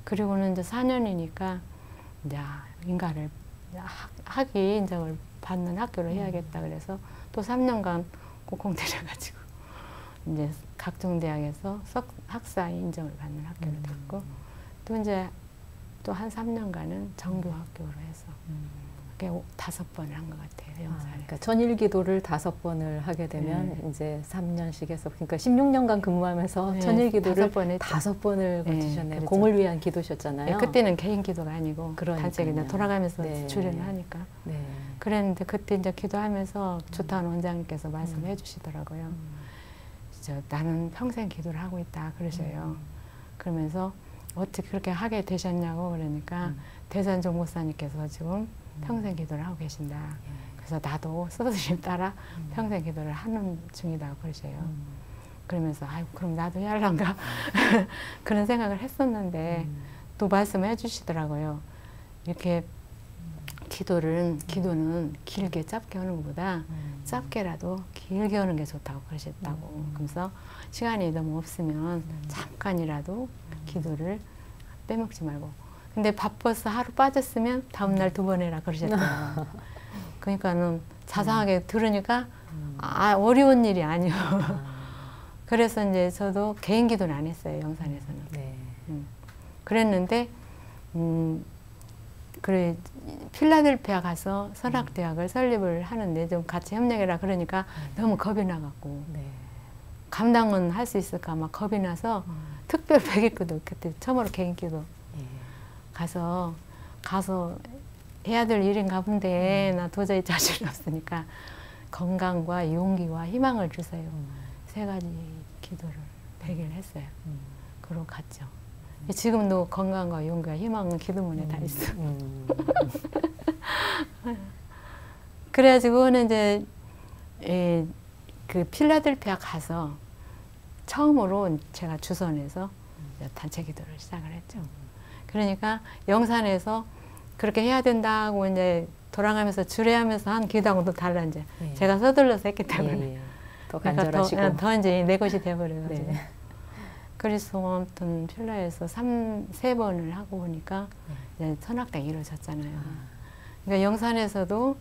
그리고는 이제 4년이니까 이제 인가를 학위 인정을 받는 학교를 해야겠다 그래서 또 3년간 꼭꼭 내려가지고 이제 각종 대학에서 학사 인정을 받는 학교로 됐고 또 이제 또 한 3년간은 정규 학교로 해서 그게 5번을 한 것 같아요. 영산에. 그러니까 천일기도를 5번을 하게 되면 이제 3년씩 해서 그러니까 16년간 근무하면서 천일기도를 5번을 거치셨네요. 그렇죠. 공을 위한 기도셨잖아요. 그때는 개인 기도가 아니고 단체 그냥 돌아가면서 주례를 하니까. 그랬는데 그때 이제 기도하면서 주타원 원장님께서 말씀해 주시더라고요. 나는 평생 기도를 하고 있다 그러셔요. 그러면서 어떻게 그렇게 하게 되셨냐고 그러니까 대산종 목사님께서 지금 평생 기도를 하고 계신다. 그래서 나도 스스님 따라 평생 기도를 하는 중이다 그러셔요. 그러면서 아유 그럼 나도 해야 할란가 그런 생각을 했었는데 또 말씀해 주시더라고요. 이렇게 기도는 길게 짧게 하는 것보다 짧게라도 길게 하는 게 좋다고 그러셨다고. 그래서 시간이 너무 없으면 잠깐이라도 기도를 빼먹지 말고. 근데 바빠서 하루 빠졌으면 다음날 2번 해라 그러셨대요. 그러니까는 자상하게 들으니까 어려운 일이 아니요. 그래서 이제 저도 개인 기도는 안 했어요. 영산에서는. 그랬는데 그래 필라델피아 가서 선악대학을 설립을 하는데 좀 같이 협력해라 그러니까 너무 겁이 나갖고 감당은 할 수 있을까 막 겁이 나서 특별 100일기도 그때 처음으로 개인기도 가서 해야 될 일인가 본데 나 도저히 자신이 없으니까 건강과 용기와 희망을 주세요. 3가지 기도를 100일 했어요. 그러고 갔죠. 지금도 건강과 용기와 희망은 기도문에 다 있어. 그래가지고는 이제 그 필라델피아 가서 처음으로 제가 주선해서 단체 기도를 시작을 했죠. 그러니까 영산에서 그렇게 해야 된다고 이제 돌아가면서 주례하면서 한 기도하고는 또 달라 이제 제가 서둘러서 했기 때문에 더 간절하시고 더 이제 내 것이 되어버려가지고. 그래서 아무튼 필라에서 3번을 하고 보니까 이제 선악대가 이루어졌잖아요. 그러니까 영산에서도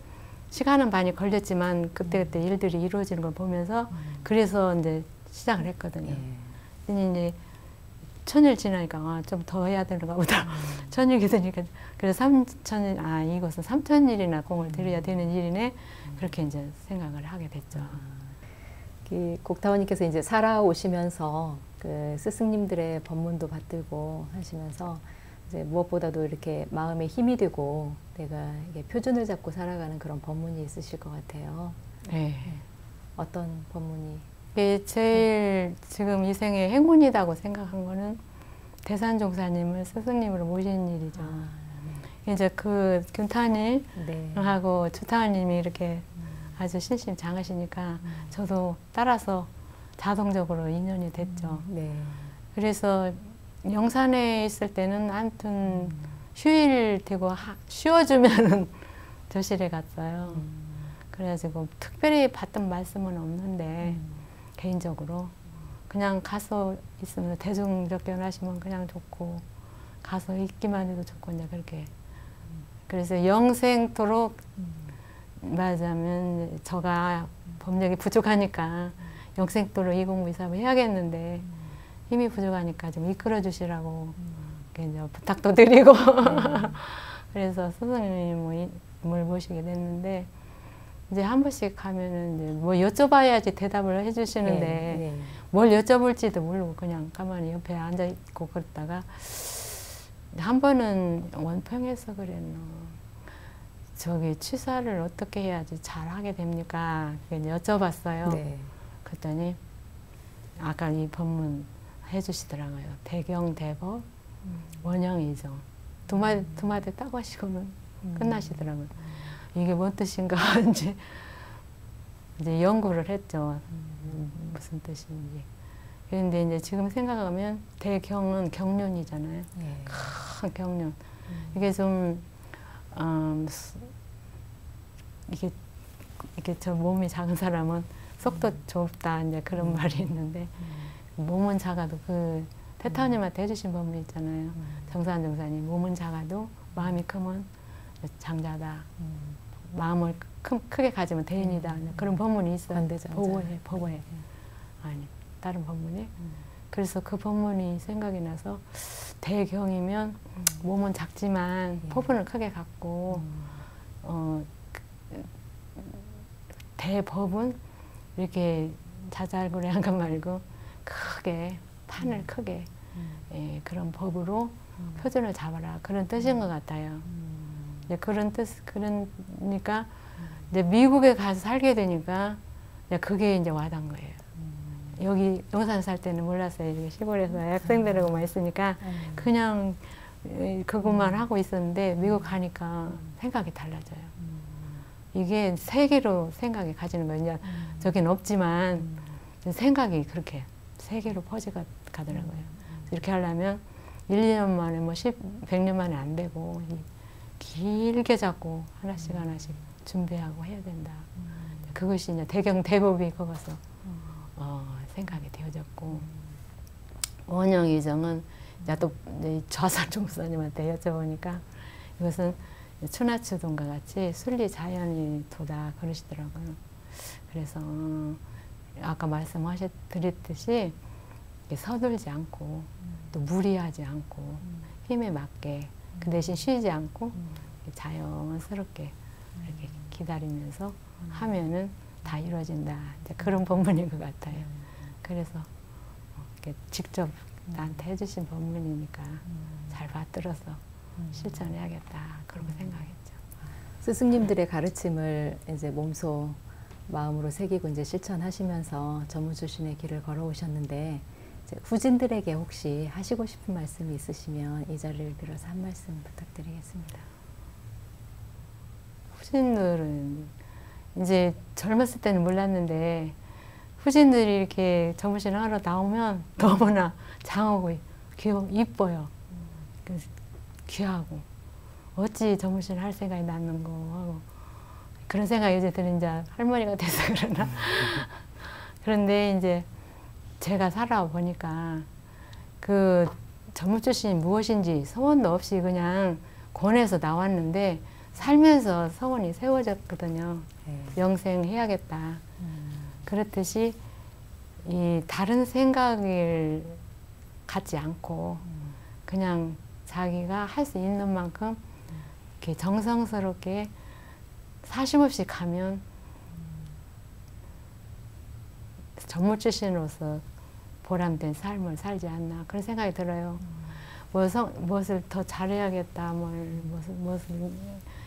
시간은 많이 걸렸지만 그때그때 일들이 이루어지는 걸 보면서 그래서 이제 시작을 했거든요. 이제 천일 지나니까 좀 더 해야 되는가 보다. 천일 기도니까 그래서 이것은 3천일이나 공을 들여야 되는 일이네. 그렇게 이제 생각을 하게 됐죠. 곡타원님께서 이제 살아오시면서 그 스승님들의 법문도 받들고 하시면서 이제 무엇보다도 이렇게 마음에 힘이 되고 내가 이게 표준을 잡고 살아가는 그런 법문이 있으실 것 같아요. 어떤 법문이? 제일 지금 이 생에 행운이라고 생각한 거는 대산종사님을 스승님으로 모시는 일이죠. 이제 그 균타님하고 주타원님이 이렇게 아주 신심 장하시니까 저도 따라서 자동적으로 인연이 됐죠. 그래서 영산에 있을 때는 아무튼 휴일 되고 쉬어주면은 조실에 갔어요. 그래가지고 특별히 받던 말씀은 없는데 개인적으로 그냥 가서 있으면 대중적견 하시면 그냥 좋고 가서 있기만 해도 좋고 이제 그렇게 그래서 영생토록 말하자면 저가 법력이 부족하니까 영생토록 2023을 해야겠는데 힘이 부족하니까 좀 이끌어 주시라고 이제 부탁도 드리고 그래서 스승님을 모시게 됐는데 이제 한 번씩 가면은 이제 뭐 여쭤봐야지 대답을 해주시는데 뭘 여쭤볼지도 모르고 그냥 가만히 옆에 앉아 있고 그러다가 한 번은 원평에서 그랬노. 저기 취사를 어떻게 해야지 잘 하게 됩니까? 여쭤봤어요. 네. 그랬더니 아까 이 법문 해주시더라고요. 대경, 대법, 원형, 이정. 두 마디 딱 하시고는 끝나시더라고요. 이게 뭔 뜻인가 이제 연구를 했죠. 무슨 뜻인지. 그런데 이제 지금 생각하면 대경은 경륜이잖아요. 네. 큰 경륜. 이게 좀 이게 저 몸이 작은 사람은 속도 좁다 이제 그런 말이 있는데 몸은 작아도 그 태타님한테 해주신 법문 있잖아요. 정산 정사님 몸은 작아도 마음이 크면 장자다. 마음을 크게 가지면 대인이다. 그런 법문이 있어요. 보고해. 아니 다른 법문이. 그래서 그 법문이 생각이 나서 대경이면 몸은 작지만 포부는 크게 갖고 대법은 이렇게 자잘구레한 것 말고 크게 판을 크게 그런 법으로 표준을 잡아라 그런 뜻인 것 같아요. 이제 그런 뜻 그러니까 이제 미국에 가서 살게 되니까 이제 그게 이제 와닿은 거예요. 여기 용산 살 때는 몰랐어요. 여기 시골에서 학생들하고만 있으니까 그냥 그것만 하고 있었는데 미국 가니까 생각이 달라져요. 이게 세계로 생각이 가지는 거예요. 이제 저긴 없지만 생각이 그렇게 세계로 퍼져 가더라고요. 이렇게 하려면 1, 2년 만에 뭐 100년 만에 안 되고 길게 잡고 하나씩 하나씩 준비하고 해야 된다. 그것이 이제 대경 대법이 거기서 생각이 되어졌고 원형 이정은 또 좌살 종사님한테 여쭤보니까 이것은 추나추동과 같이 순리 자연이 도다 그러시더라고요. 그래서 아까 말씀드렸듯이 서둘지 않고 또 무리하지 않고 힘에 맞게 그 대신 쉬지 않고 자연스럽게 이렇게 기다리면서 하면은 다 이루어진다. 이제 그런 법문인 것 같아요. 그래서 이렇게 직접 나한테 해주신 법문이니까 잘 받들어서 실천해야겠다. 그렇게 생각했죠. 스승님들의 가르침을 이제 몸소 마음으로 새기고 이제 실천하시면서 전무주신의 길을 걸어오셨는데 이제 후진들에게 혹시 하시고 싶은 말씀이 있으시면 이 자리를 빌어서 한 말씀 부탁드리겠습니다. 후진들은 이제 젊었을 때는 몰랐는데 후진들이 이렇게 전무신을 하러 나오면 너무나 장하고 이뻐요. 귀하고 어찌 전무신을 할 생각이 났는고 하고 그런 생각이 이제 드는 이제 할머니가 돼서 그러나 그런데 이제 제가 살아보니까 그 전무주신이 무엇인지 소원도 없이 그냥 권해서 나왔는데 살면서 소원이 세워졌거든요. 영생해야겠다. 그렇듯이 이 다른 생각을 갖지 않고 그냥 자기가 할 수 있는 만큼 이렇게 정성스럽게 사심없이 가면 전무주신으로서 보람된 삶을 살지 않나 그런 생각이 들어요. 무엇을 더 잘해야겠다, 무엇을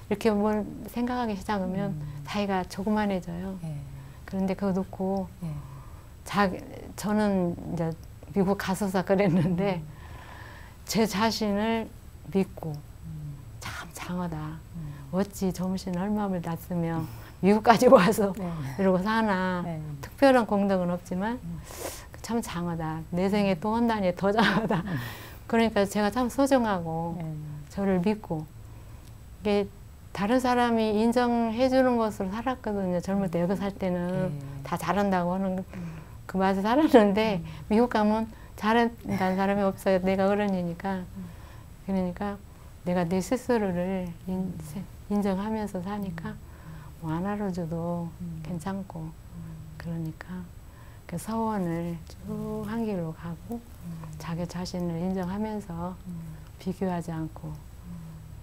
이렇게 뭘 생각하기 시작하면 자기가 조그만해져요. 그런데 그거 놓고 저는 이제 미국 가서서 그랬는데 제 자신을 믿고 참 장하다. 어찌 정신을 얼마를 났으면 미국까지 와서 이러고 사나. 특별한 공덕은 없지만 참 장하다. 내 생에 또 한다니 더 장하다. 그러니까 제가 참 소중하고 저를 믿고 이게 다른 사람이 인정해 주는 것으로 살았거든요. 젊을 때 여기 살 때는 다 잘한다고 하는 그 맛에 살았는데 미국 가면 잘한다는 사람이 없어요. 내가 어른이니까. 그러니까 내가 내 스스로를 인정하면서 사니까 뭐 안 알아줘도 괜찮고 그러니까 그 서원을 쭉 한 길로 가고 자기 자신을 인정하면서 비교하지 않고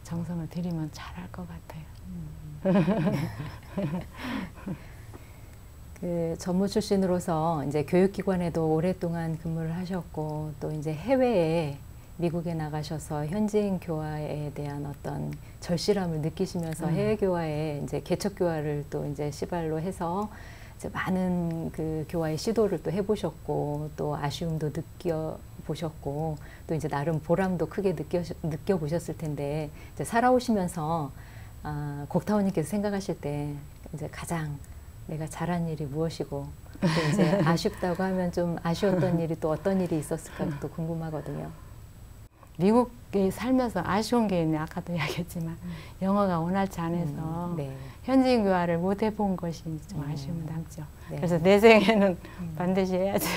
정성을 들이면 잘할 것 같아요. 그 전무 출신으로서 이제 교육기관에도 오랫동안 근무를 하셨고 또 이제 해외에 미국에 나가셔서 현지인 교화에 대한 어떤 절실함을 느끼시면서 해외 교화에 이제 개척 교화를 또 이제 시발로 해서 이제 많은 그 교화의 시도를 또 해보셨고 또 아쉬움도 느껴보셨고 또 이제 나름 보람도 크게 느껴보셨을 텐데 이제 살아오시면서 곡타원님께서 생각하실 때 이제 가장 내가 잘한 일이 무엇이고 또 이제 아쉽다고 하면 좀 아쉬웠던 일이 또 어떤 일이 있었을까 또 궁금하거든요. 미국에 살면서 아쉬운 게 있네. 아까도 이야기했지만 영어가 원활치 않아서 네. 현지인 교화를 못 해본 것이 좀 아쉬움이 남죠. 네. 그래서 내 생에는 반드시 해야지.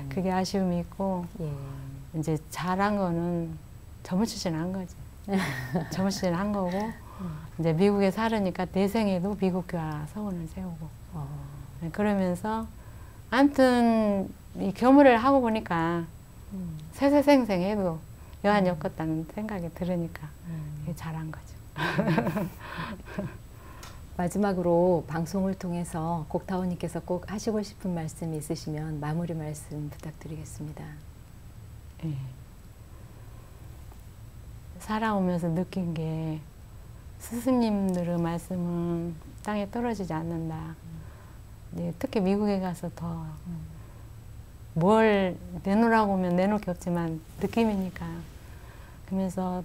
그게 아쉬움이 있고 예. 이제 잘한 거는 전무 출신 한 거지. 전무 출신 한 거고 이제 미국에 살으니까 내 생에도 미국 교화 서원을 세우고 그러면서 아무튼 이 교무를 하고 보니까 세세생생해도 여한이 없겠다는 생각이 들으니까 잘한 거죠. 마지막으로 방송을 통해서 곡타원님께서 꼭 하시고 싶은 말씀이 있으시면 마무리 말씀 부탁드리겠습니다. 예. 살아오면서 느낀 게 스승님들의 말씀은 땅에 떨어지지 않는다. 특히 미국에 가서 더 뭘 내놓으라고 하면 내놓을 게 없지만 느낌이니까. 그러면서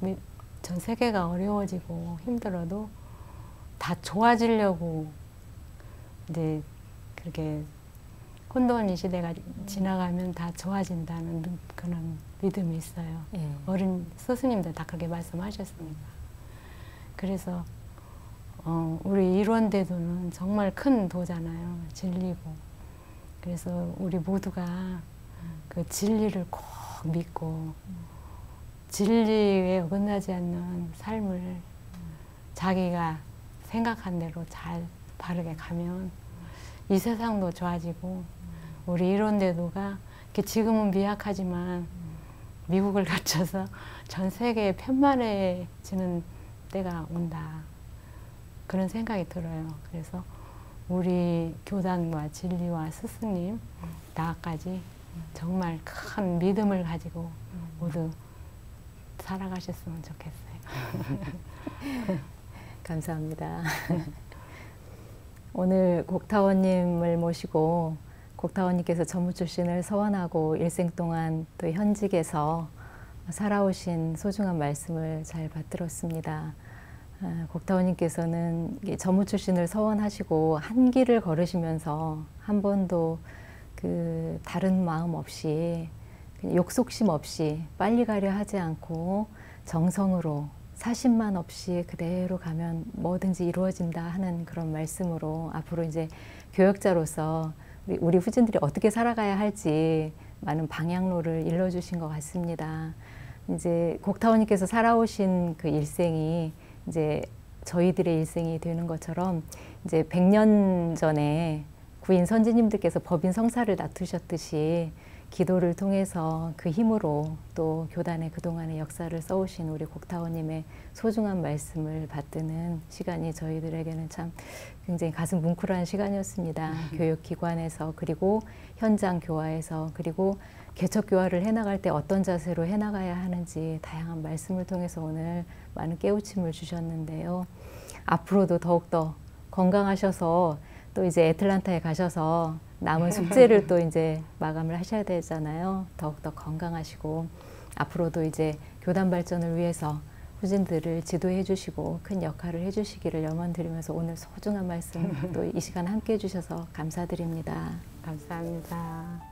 전 세계가 어려워지고 힘들어도 다 좋아지려고 이제 그렇게 혼돈이 시대가 지나가면 다 좋아진다는 그런 믿음이 있어요. 어린 스승님들 다 그렇게 말씀하셨으니까. 그래서 우리 일원대도는 정말 큰 도잖아요. 진리고. 그래서 우리 모두가 그 진리를 꼭 믿고 진리에 어긋나지 않는 삶을 자기가 생각한 대로 잘 바르게 가면 이 세상도 좋아지고 우리 일원대도가 지금은 미약하지만 미국을 거쳐서 전 세계에 편만해지는 때가 온다. 그런 생각이 들어요. 그래서 우리 교단과 진리와 스승님, 나까지 정말 큰 믿음을 가지고 모두 살아가셨으면 좋겠어요. 감사합니다. 오늘 곡타원님을 모시고 곡타원님께서 전무 출신을 서원하고 일생 동안 또 현직에서 살아오신 소중한 말씀을 잘 받들었습니다. 곡타원님께서는 전무 출신을 서원하시고 한 길을 걸으시면서 한 번도 그 다른 마음 없이 욕속심 없이 빨리 가려 하지 않고 정성으로 사심만 없이 그대로 가면 뭐든지 이루어진다 하는 그런 말씀으로 앞으로 이제 교역자로서 우리 후진들이 어떻게 살아가야 할지 많은 방향로를 일러주신 것 같습니다. 이제 곡타원님께서 살아오신 그 일생이 이제 저희들의 일생이 되는 것처럼 이제 100년 전에 구인 선지님들께서 법인 성사를 놔두셨듯이 기도를 통해서 그 힘으로 또 교단의 그동안의 역사를 써오신 우리 곡타원님의 소중한 말씀을 받드는 시간이 저희들에게는 참 굉장히 가슴 뭉클한 시간이었습니다. 교육기관에서 그리고 현장 교화에서 그리고 개척 교화를 해나갈 때 어떤 자세로 해나가야 하는지 다양한 말씀을 통해서 오늘 많은 깨우침을 주셨는데요. 앞으로도 더욱더 건강하셔서 또 이제 애틀란타에 가셔서 남은 숙제를 또 이제 마감을 하셔야 되잖아요. 더욱더 건강하시고 앞으로도 이제 교단 발전을 위해서 후진들을 지도해 주시고 큰 역할을 해 주시기를 염원드리면서 오늘 소중한 말씀 또 이 시간 함께 해 주셔서 감사드립니다. 감사합니다.